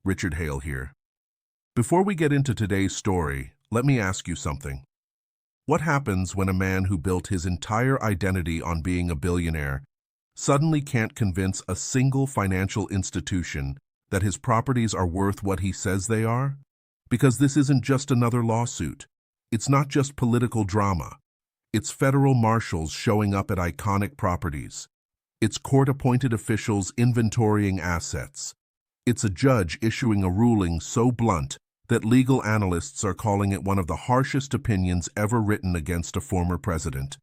Richard Hale here. Before we get into today's story, let me ask you something. What happens when a man who built his entire identity on being a billionaire suddenly can't convince a single financial institution that his properties are worth what he says they are? Because this isn't just another lawsuit. It's not just political drama. It's federal marshals showing up at iconic properties. It's court-appointed officials inventorying assets. It's a judge issuing a ruling so blunt that legal analysts are calling it one of the harshest opinions ever written against a former president.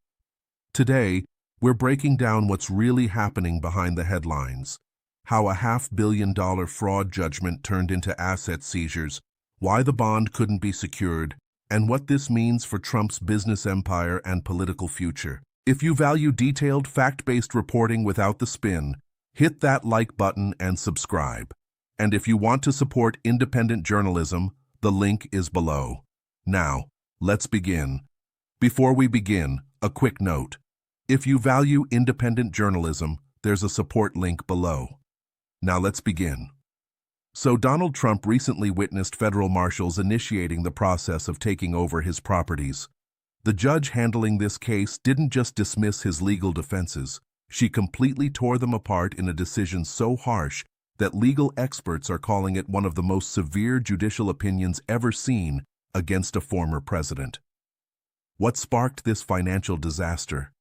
Today, we're breaking down what's really happening behind the headlines, how a $500 million fraud judgment turned into asset seizures, why the bond couldn't be secured, and what this means for Trump's business empire and political future. If you value detailed, fact-based reporting without the spin, hit that like button and subscribe. And if you want to support independent journalism, the link is below. Now, let's begin. Before we begin, a quick note. If you value independent journalism, there's a support link below. Now let's begin. So Donald Trump recently witnessed federal marshals initiating the process of taking over his properties. The judge handling this case didn't just dismiss his legal defenses. She completely tore them apart in a decision so harsh that legal experts are calling it one of the most severe judicial opinions ever seen against a former president. What sparked this financial disaster?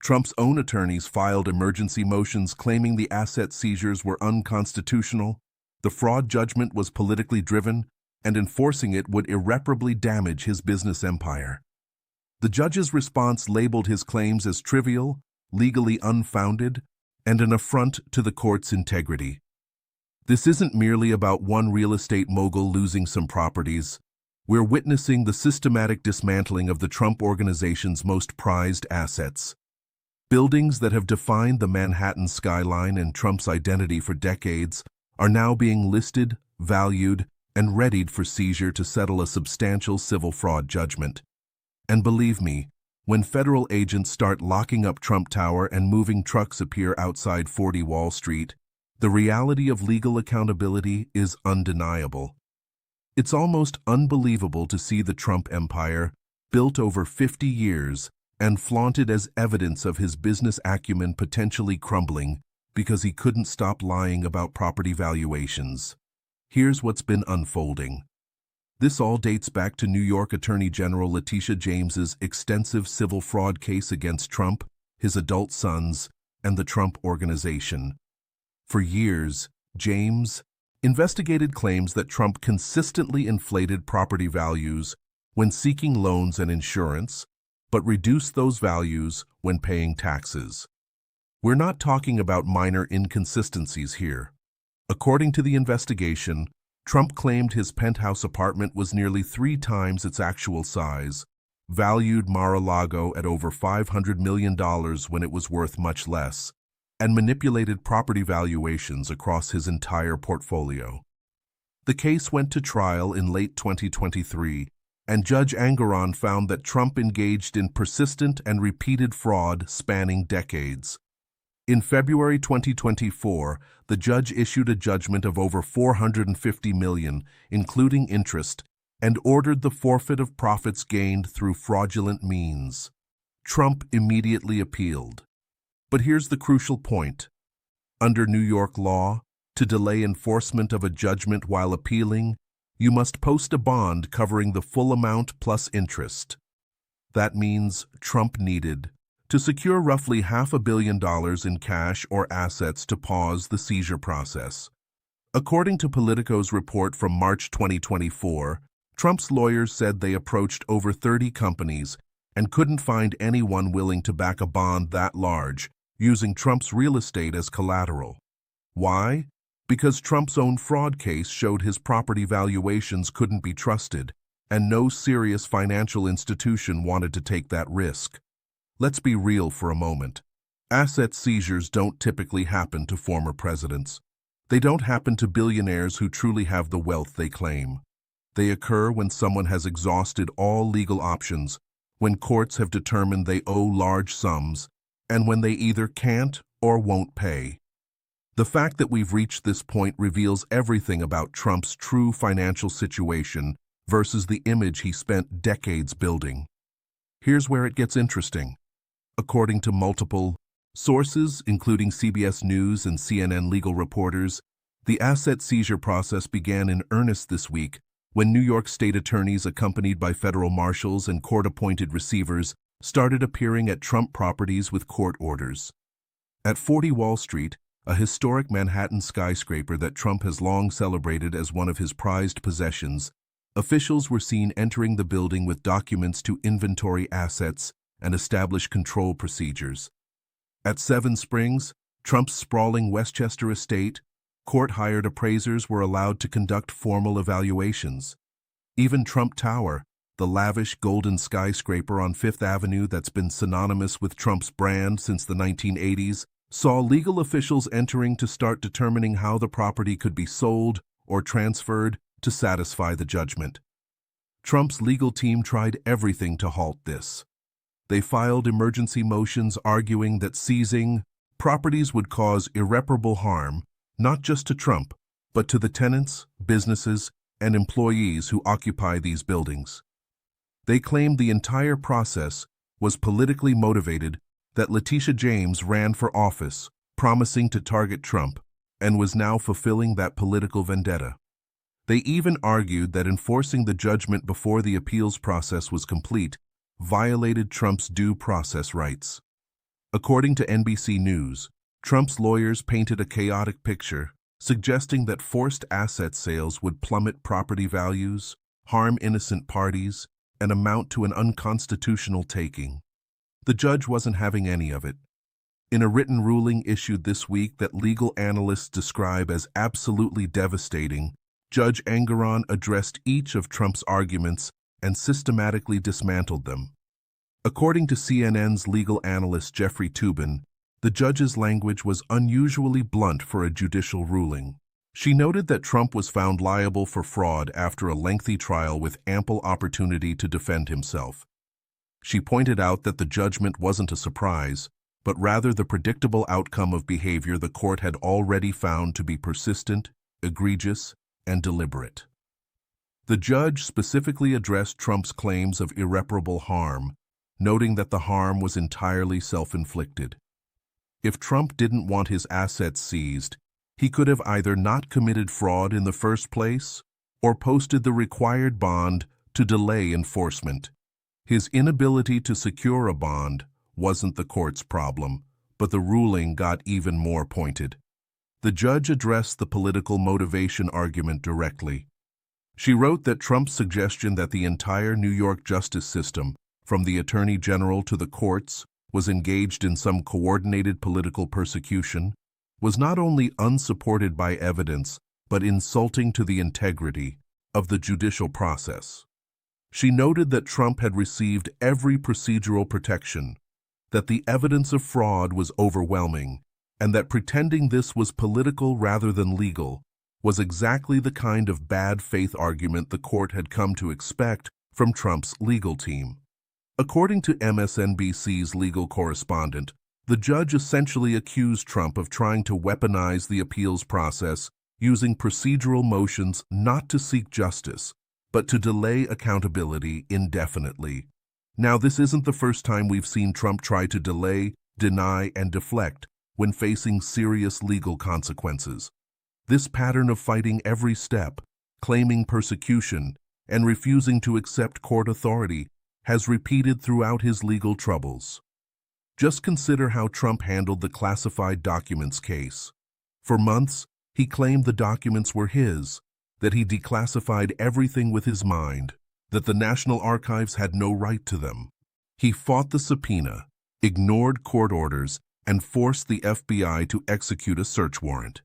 Trump's own attorneys filed emergency motions claiming the asset seizures were unconstitutional, the fraud judgment was politically driven, and enforcing it would irreparably damage his business empire. The judge's response labeled his claims as trivial, legally unfounded, and an affront to the court's integrity. This isn't merely about one real estate mogul losing some properties. We're witnessing the systematic dismantling of the Trump Organization's most prized assets. Buildings that have defined the Manhattan skyline and Trump's identity for decades are now being listed, valued, and readied for seizure to settle a substantial civil fraud judgment. And believe me, when federal agents start locking up Trump Tower and moving trucks appear outside 40 Wall Street, the reality of legal accountability is undeniable. It's almost unbelievable to see the Trump empire, built over 50 years, and flaunted as evidence of his business acumen potentially crumbling because he couldn't stop lying about property valuations. Here's what's been unfolding. This all dates back to New York Attorney General Letitia James's extensive civil fraud case against Trump, his adult sons, and the Trump Organization. For years, James investigated claims that Trump consistently inflated property values when seeking loans and insurance, but reduced those values when paying taxes. We're not talking about minor inconsistencies here. According to the investigation, Trump claimed his penthouse apartment was nearly 3 times its actual size, valued Mar-a-Lago at over $500 million when it was worth much less, and manipulated property valuations across his entire portfolio. The case went to trial in late 2023, and Judge Angaran found that Trump engaged in persistent and repeated fraud spanning decades. In February 2024, the judge issued a judgment of over $450 million, including interest, and ordered the forfeit of profits gained through fraudulent means. Trump immediately appealed. But here's the crucial point. Under New York law, to delay enforcement of a judgment while appealing, you must post a bond covering the full amount plus interest. That means Trump needed to secure roughly $500 million in cash or assets to pause the seizure process. According to Politico's report from March 2024, Trump's lawyers said they approached over 30 companies and couldn't find anyone willing to back a bond that large, using Trump's real estate as collateral. Why? Because Trump's own fraud case showed his property valuations couldn't be trusted, and no serious financial institution wanted to take that risk. Let's be real for a moment. Asset seizures don't typically happen to former presidents. They don't happen to billionaires who truly have the wealth they claim. They occur when someone has exhausted all legal options, when courts have determined they owe large sums, and when they either can't or won't pay. The fact that we've reached this point reveals everything about Trump's true financial situation versus the image he spent decades building. Here's where it gets interesting. According to multiple sources, including CBS News and CNN legal reporters, the asset seizure process began in earnest this week when New York state attorneys accompanied by federal marshals and court-appointed receivers started appearing at Trump properties with court orders. At 40 Wall Street, a historic Manhattan skyscraper that Trump has long celebrated as one of his prized possessions, officials were seen entering the building with documents to inventory assets and establish control procedures. At Seven Springs, Trump's sprawling Westchester estate, court-hired appraisers were allowed to conduct formal evaluations. Even Trump Tower, the lavish golden skyscraper on Fifth Avenue that's been synonymous with Trump's brand since the 1980s, saw legal officials entering to start determining how the property could be sold or transferred to satisfy the judgment. Trump's legal team tried everything to halt this. They filed emergency motions arguing that seizing properties would cause irreparable harm, not just to Trump, but to the tenants, businesses, and employees who occupy these buildings. They claimed the entire process was politically motivated, that Letitia James ran for office, promising to target Trump, and was now fulfilling that political vendetta. They even argued that enforcing the judgment before the appeals process was complete violated Trump's due process rights. According to NBC News, Trump's lawyers painted a chaotic picture, suggesting that forced asset sales would plummet property values, harm innocent parties, and amount to an unconstitutional taking. The judge wasn't having any of it. In a written ruling issued this week that legal analysts describe as absolutely devastating, Judge Engoron addressed each of Trump's arguments and systematically dismantled them. According to CNN's legal analyst Jeffrey Toobin, the judge's language was unusually blunt for a judicial ruling. She noted that Trump was found liable for fraud after a lengthy trial with ample opportunity to defend himself. She pointed out that the judgment wasn't a surprise, but rather the predictable outcome of behavior the court had already found to be persistent, egregious, and deliberate. The judge specifically addressed Trump's claims of irreparable harm, noting that the harm was entirely self-inflicted. If Trump didn't want his assets seized, he could have either not committed fraud in the first place or posted the required bond to delay enforcement. His inability to secure a bond wasn't the court's problem, but the ruling got even more pointed. The judge addressed the political motivation argument directly. She wrote that Trump's suggestion that the entire New York justice system, from the Attorney General to the courts, was engaged in some coordinated political persecution, was not only unsupported by evidence, but insulting to the integrity of the judicial process. She noted that Trump had received every procedural protection, that the evidence of fraud was overwhelming, and that pretending this was political rather than legal was exactly the kind of bad faith argument the court had come to expect from Trump's legal team. According to MSNBC's legal correspondent, the judge essentially accused Trump of trying to weaponize the appeals process using procedural motions not to seek justice, but to delay accountability indefinitely. Now, this isn't the first time we've seen Trump try to delay, deny, and deflect when facing serious legal consequences. This pattern of fighting every step, claiming persecution, and refusing to accept court authority has repeated throughout his legal troubles. Just consider how Trump handled the classified documents case. For months, he claimed the documents were his, that he declassified everything with his mind, that the National Archives had no right to them. He fought the subpoena, ignored court orders, and forced the FBI to execute a search warrant.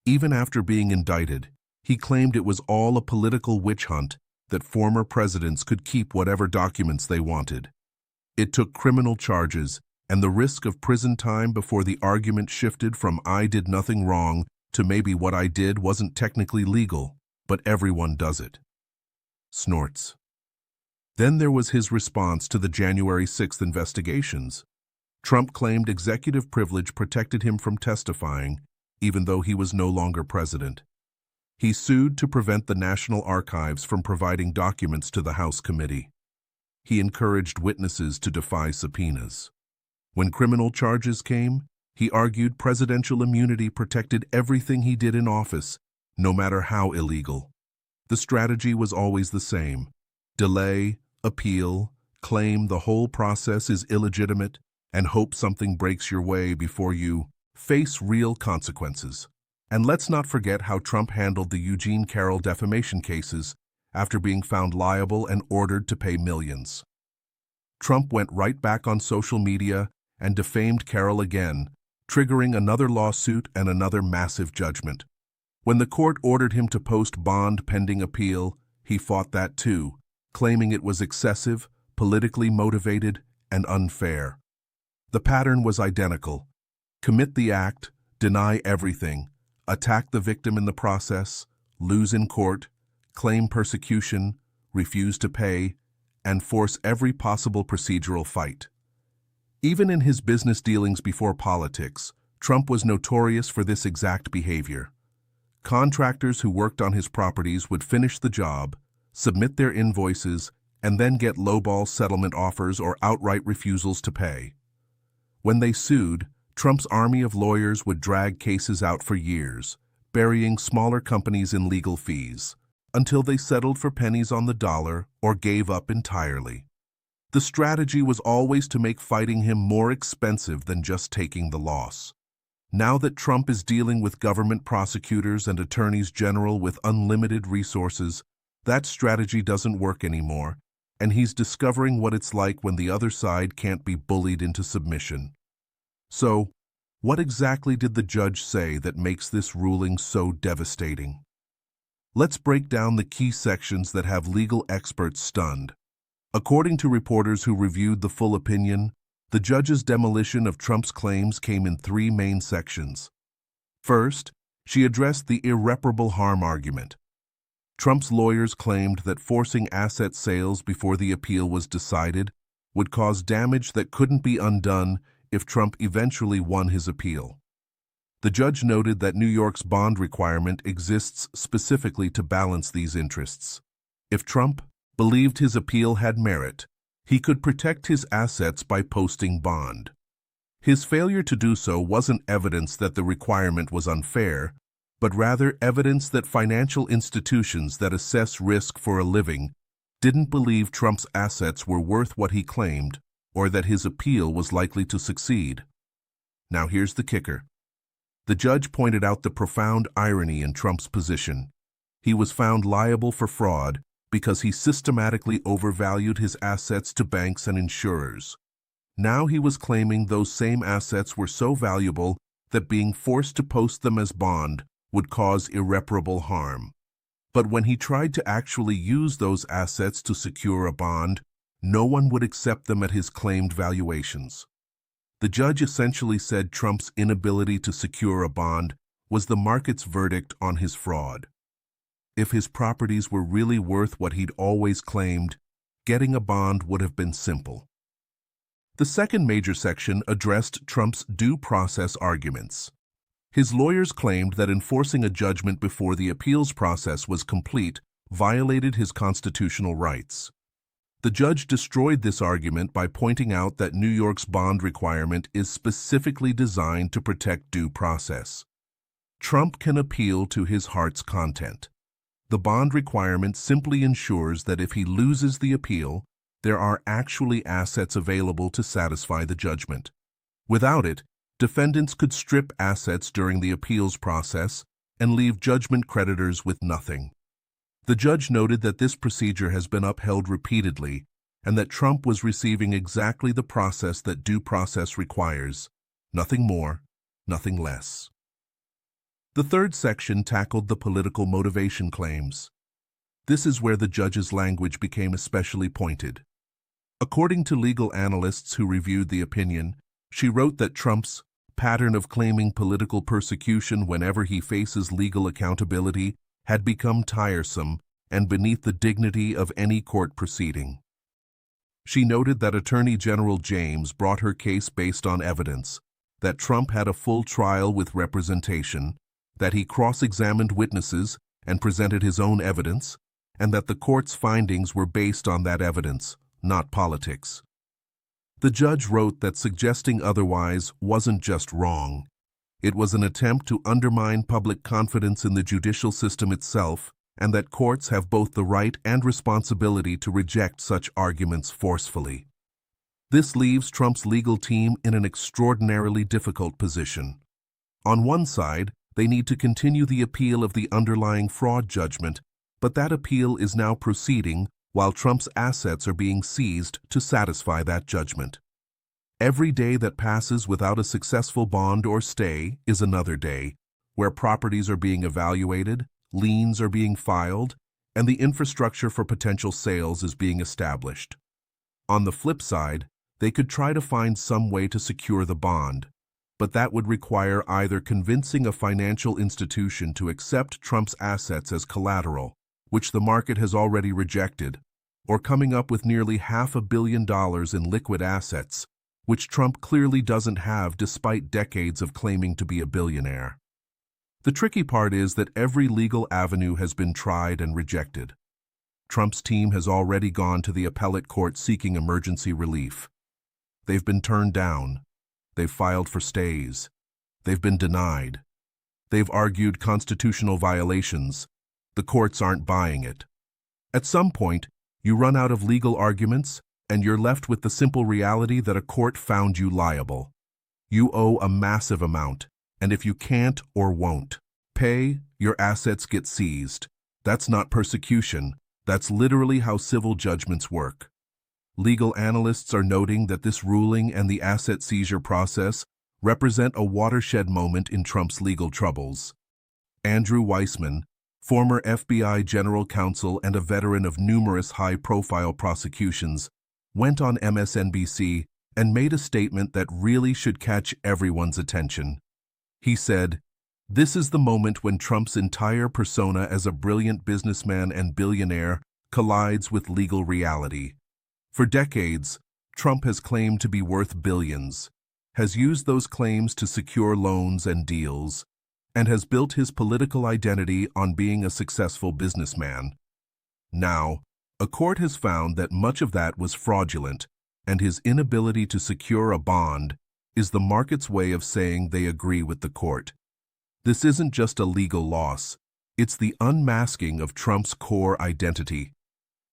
Even after being indicted, he claimed it was all a political witch hunt, that former presidents could keep whatever documents they wanted. It took criminal charges and the risk of prison time before the argument shifted from "I did nothing wrong" to maybe what I did wasn't technically legal, but everyone does it. Snorts. Then there was his response to the January 6th investigations. Trump claimed executive privilege protected him from testifying, even though he was no longer president. He sued to prevent the National Archives from providing documents to the House committee. He encouraged witnesses to defy subpoenas. When criminal charges came, he argued presidential immunity protected everything he did in office, no matter how illegal. The strategy was always the same: delay, appeal, claim the whole process is illegitimate, and hope something breaks your way before you face real consequences. And let's not forget how Trump handled the Eugene Carroll defamation cases after being found liable and ordered to pay millions. Trump went right back on social media and defamed Carroll again, triggering another lawsuit and another massive judgment. When the court ordered him to post bond pending appeal, he fought that too, claiming it was excessive, politically motivated, and unfair. The pattern was identical: commit the act, deny everything, attack the victim in the process, lose in court, claim persecution, refuse to pay, and force every possible procedural fight. Even in his business dealings before politics, Trump was notorious for this exact behavior. Contractors who worked on his properties would finish the job, submit their invoices, and then get lowball settlement offers or outright refusals to pay. When they sued, Trump's army of lawyers would drag cases out for years, burying smaller companies in legal fees, until they settled for pennies on the dollar or gave up entirely. The strategy was always to make fighting him more expensive than just taking the loss. Now that Trump is dealing with government prosecutors and attorneys general with unlimited resources, that strategy doesn't work anymore, and he's discovering what it's like when the other side can't be bullied into submission. So, what exactly did the judge say that makes this ruling so devastating? Let's break down the key sections that have legal experts stunned. According to reporters who reviewed the full opinion, the judge's demolition of Trump's claims came in three main sections. First, she addressed the irreparable harm argument. Trump's lawyers claimed that forcing asset sales before the appeal was decided would cause damage that couldn't be undone if Trump eventually won his appeal. The judge noted that New York's bond requirement exists specifically to balance these interests. If Trump believed his appeal had merit, he could protect his assets by posting bond. His failure to do so wasn't evidence that the requirement was unfair, but rather evidence that financial institutions that assess risk for a living didn't believe Trump's assets were worth what he claimed or that his appeal was likely to succeed. Now here's the kicker. The judge pointed out the profound irony in Trump's position. He was found liable for fraud because he systematically overvalued his assets to banks and insurers. Now he was claiming those same assets were so valuable that being forced to post them as bond would cause irreparable harm. But when he tried to actually use those assets to secure a bond, no one would accept them at his claimed valuations. The judge essentially said Trump's inability to secure a bond was the market's verdict on his fraud. If his properties were really worth what he'd always claimed, getting a bond would have been simple. The second major section addressed Trump's due process arguments. His lawyers claimed that enforcing a judgment before the appeals process was complete violated his constitutional rights. The judge destroyed this argument by pointing out that New York's bond requirement is specifically designed to protect due process. Trump can appeal to his heart's content. The bond requirement simply ensures that if he loses the appeal, there are actually assets available to satisfy the judgment. Without it, defendants could strip assets during the appeals process and leave judgment creditors with nothing. The judge noted that this procedure has been upheld repeatedly and that Trump was receiving exactly the process that due process requires, nothing more, nothing less. The third section tackled the political motivation claims. This is where the judge's language became especially pointed. According to legal analysts who reviewed the opinion, she wrote that Trump's pattern of claiming political persecution whenever he faces legal accountability had become tiresome and beneath the dignity of any court proceeding. She noted that Attorney General James brought her case based on evidence, that Trump had a full trial with representation, that he cross-examined witnesses and presented his own evidence, and that the court's findings were based on that evidence, not politics. The judge wrote that suggesting otherwise wasn't just wrong. It was an attempt to undermine public confidence in the judicial system itself, and that courts have both the right and responsibility to reject such arguments forcefully. This leaves Trump's legal team in an extraordinarily difficult position. On one side, they need to continue the appeal of the underlying fraud judgment, but that appeal is now proceeding while Trump's assets are being seized to satisfy that judgment. Every day that passes without a successful bond or stay is another day, where properties are being evaluated, liens are being filed, and the infrastructure for potential sales is being established. On the flip side, they could try to find some way to secure the bond, but that would require either convincing a financial institution to accept Trump's assets as collateral, which the market has already rejected, or coming up with nearly $500 million in liquid assets, which Trump clearly doesn't have despite decades of claiming to be a billionaire. The tricky part is that every legal avenue has been tried and rejected. Trump's team has already gone to the appellate court seeking emergency relief. They've been turned down. They've filed for stays. They've been denied. They've argued constitutional violations. The courts aren't buying it. At some point, you run out of legal arguments, and you're left with the simple reality that a court found you liable. You owe a massive amount, and if you can't or won't pay, your assets get seized. That's not persecution. That's literally how civil judgments work. Legal analysts are noting that this ruling and the asset seizure process represent a watershed moment in Trump's legal troubles. Andrew Weissmann, former FBI general counsel and a veteran of numerous high-profile prosecutions, went on MSNBC and made a statement that really should catch everyone's attention. He said, "This is the moment when Trump's entire persona as a brilliant businessman and billionaire collides with legal reality. For decades, Trump has claimed to be worth billions, has used those claims to secure loans and deals, and has built his political identity on being a successful businessman. Now, a court has found that much of that was fraudulent, and his inability to secure a bond is the market's way of saying they agree with the court. This isn't just a legal loss, it's the unmasking of Trump's core identity."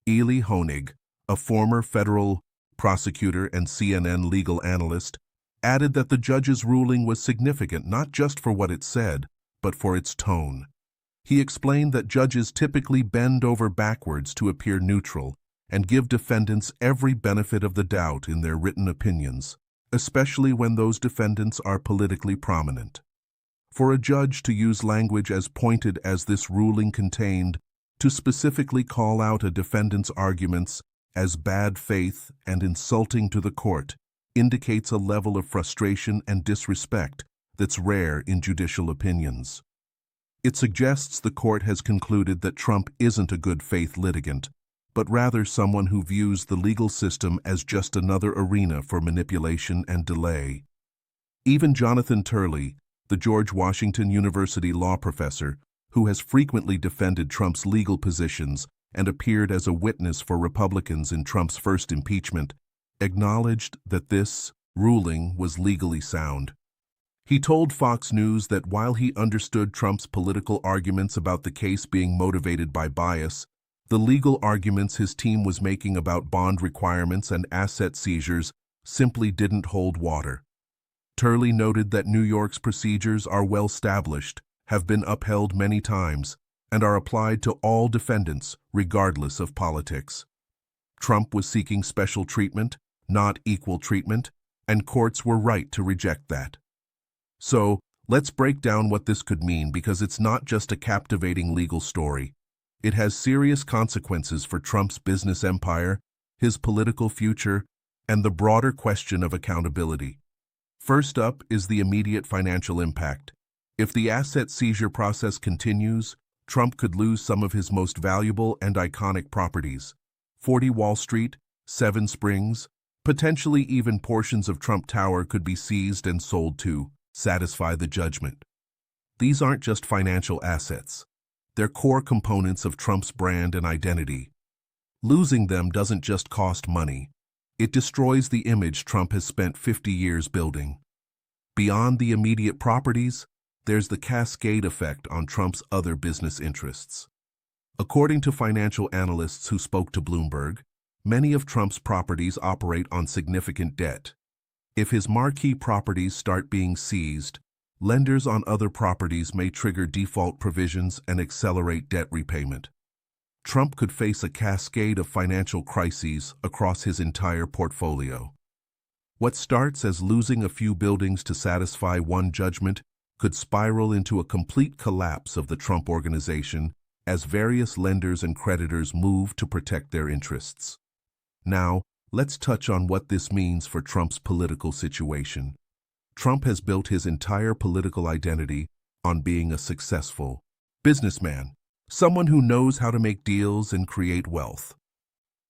Eli Honig, a former federal prosecutor and CNN legal analyst, added that the judge's ruling was significant not just for what it said, but for its tone. He explained that judges typically bend over backwards to appear neutral and give defendants every benefit of the doubt in their written opinions, especially when those defendants are politically prominent. For a judge to use language as pointed as this ruling contained, to specifically call out a defendant's arguments as bad faith and insulting to the court, indicates a level of frustration and disrespect that's rare in judicial opinions. It suggests the court has concluded that Trump isn't a good faith litigant, but rather someone who views the legal system as just another arena for manipulation and delay. Even Jonathan Turley, the George Washington University law professor, who has frequently defended Trump's legal positions and appeared as a witness for Republicans in Trump's first impeachment, acknowledged that this ruling was legally sound. He told Fox News that while he understood Trump's political arguments about the case being motivated by bias, the legal arguments his team was making about bond requirements and asset seizures simply didn't hold water. Turley noted that New York's procedures are well established, have been upheld many times, and are applied to all defendants, regardless of politics. Trump was seeking special treatment, not equal treatment, and courts were right to reject that. So, let's break down what this could mean, because it's not just a captivating legal story. It has serious consequences for Trump's business empire, his political future, and the broader question of accountability. First up is the immediate financial impact. If the asset seizure process continues, Trump could lose some of his most valuable and iconic properties: 40 Wall Street, 7 Springs, Potentially even portions of Trump Tower could be seized and sold to satisfy the judgment. These aren't just financial assets. They're core components of Trump's brand and identity. Losing them doesn't just cost money. It destroys the image Trump has spent 50 years building. Beyond the immediate properties, there's the cascade effect on Trump's other business interests. According to financial analysts who spoke to Bloomberg, many of Trump's properties operate on significant debt. If his marquee properties start being seized, lenders on other properties may trigger default provisions and accelerate debt repayment. Trump could face a cascade of financial crises across his entire portfolio. What starts as losing a few buildings to satisfy one judgment could spiral into a complete collapse of the Trump organization as various lenders and creditors move to protect their interests. Now, let's touch on what this means for Trump's political situation. Trump has built his entire political identity on being a successful businessman, someone who knows how to make deals and create wealth.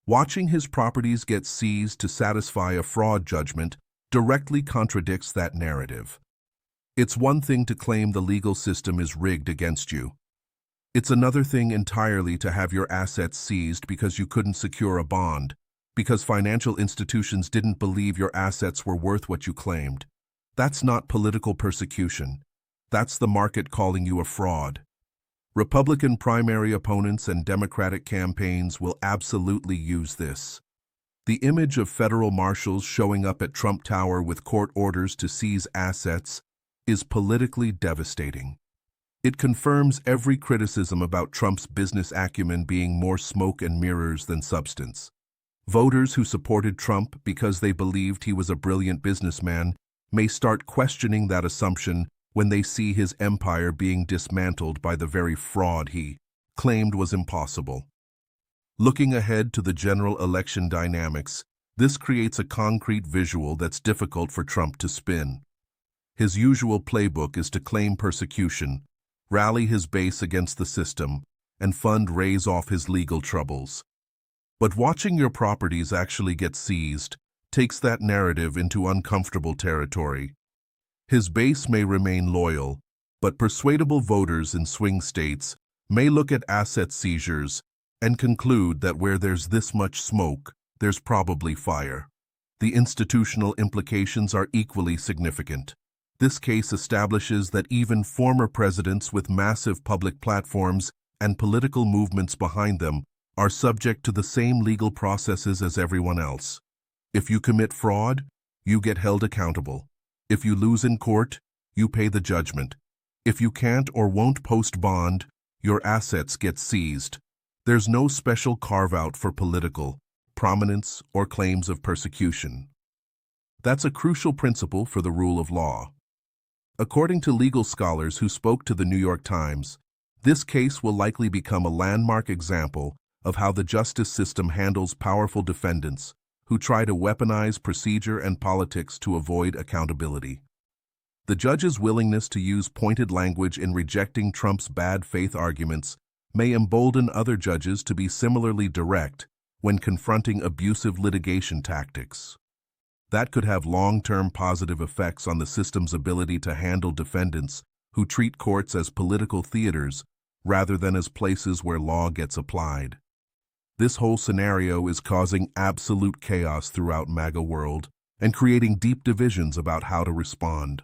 Watching his properties get seized to satisfy a fraud judgment directly contradicts that narrative. It's one thing to claim the legal system is rigged against you. It's another thing entirely to have your assets seized because you couldn't secure a bond, because financial institutions didn't believe your assets were worth what you claimed. That's not political persecution. That's the market calling you a fraud. Republican primary opponents and Democratic campaigns will absolutely use this. The image of federal marshals showing up at Trump Tower with court orders to seize assets is politically devastating. It confirms every criticism about Trump's business acumen being more smoke and mirrors than substance. Voters who supported Trump because they believed he was a brilliant businessman may start questioning that assumption when they see his empire being dismantled by the very fraud he claimed was impossible. Looking ahead to the general election dynamics, this creates a concrete visual that's difficult for Trump to spin. His usual playbook is to claim persecution, rally his base against the system, and raise off his legal troubles. But watching your properties actually get seized takes that narrative into uncomfortable territory. His base may remain loyal, but persuadable voters in swing states may look at asset seizures and conclude that where there's this much smoke, there's probably fire. The institutional implications are equally significant. This case establishes that even former presidents with massive public platforms and political movements behind them are subject to the same legal processes as everyone else. If you commit fraud, you get held accountable. If you lose in court, you pay the judgment. If you can't or won't post bond, your assets get seized. There's no special carve-out for political prominence or claims of persecution. That's a crucial principle for the rule of law. According to legal scholars who spoke to the New York Times, this case will likely become a landmark example of how the justice system handles powerful defendants who try to weaponize procedure and politics to avoid accountability. The judge's willingness to use pointed language in rejecting Trump's bad faith arguments may embolden other judges to be similarly direct when confronting abusive litigation tactics. That could have long-term positive effects on the system's ability to handle defendants who treat courts as political theaters rather than as places where law gets applied. This whole scenario is causing absolute chaos throughout MAGA world and creating deep divisions about how to respond.